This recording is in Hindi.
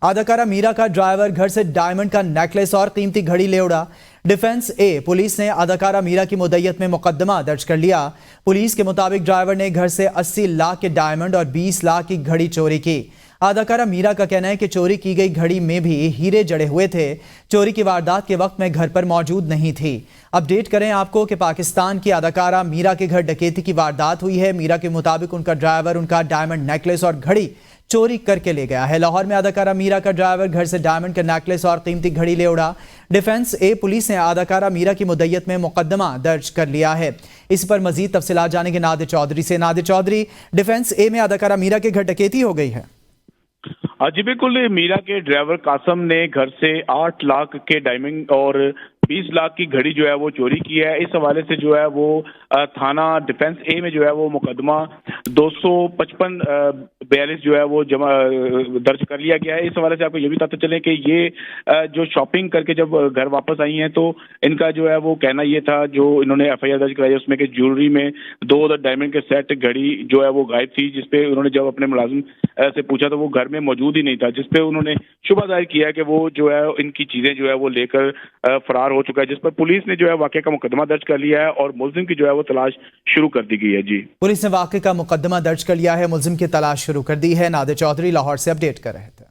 अदाकारा मीरा का ड्राइवर घर से डायमंड का नेकलेस और कीमती घड़ी ले उड़ा। डिफेंस ए पुलिस ने अदाकारा मीरा की मुद्दत में मुकदमा दर्ज कर लिया। पुलिस के मुताबिक ड्राइवर ने घर से 80 लाख के डायमंड और 20 लाख की घड़ी चोरी की। अदाकारा मीरा का कहना है कि चोरी की गई घड़ी में भी हीरे जड़े हुए थे। चोरी की वारदात के वक्त मैं घर पर मौजूद नहीं थी। अपडेट करें आपको कि पाकिस्तान की अदाकारा मीरा के घर डकैती की वारदात हुई है। मीरा के मुताबिक उनका ड्राइवर उनका डायमंड नेकलेस और घड़ी चोरी करके ले गया है। लाहौर में अदाकारा मीरा का ड्राइवर घर से डायमंड का नेकलेस और कीमती घड़ी ले उड़ा। डिफेंस ए पुलिस ने अदाकारा मीरा की मुद्दत में मुकदमा दर्ज कर लिया है। इस पर मजीद तफसीलात जानेंगे नादिर चौधरी से। नादिर चौधरी, डिफेंस ए में अदाकारा मीरा के घर डकैती हो गई है। जी बिल्कुल, मीरा के ड्राइवर कासम ने घर से 8 लाख के डायमंड और 20 लाख की घड़ी जो है वो चोरी की है। इस हवाले से जो है वो थाना डिफेंस ए में जो है वो मुकदमा 255-42 जो है वो जमा दर्ज कर लिया गया है। इस हवाले से आपको ये भी पता चले कि ये जो शॉपिंग करके जब घर वापस आई हैं तो इनका जो है वो कहना ये था, जो इन्होंने एफआईआर दर्ज कराई उसमें कि ज्वेलरी में 2 डायमंड के सेट घड़ी जो है वो गायब थी, जिसपे उन्होंने जब अपने मुलाजिम से पूछा तो वो घर में मौजूद ही नहीं था, जिसपे उन्होंने शुबा जाहिर किया कि वो जो है इनकी चीजें जो है वो लेकर फरार हो चुका है, जिस पर पुलिस ने जो है वाकये का मुकदमा दर्ज कर लिया है और मुलजिम की जो है वो तलाश शुरू कर दी गई है। जी, पुलिस ने वाकये का मुकदमा दर्ज कर लिया है, मुलजिम की तलाश शुरू कर दी है। नादिर चौधरी लाहौर से अपडेट कर रहे थे।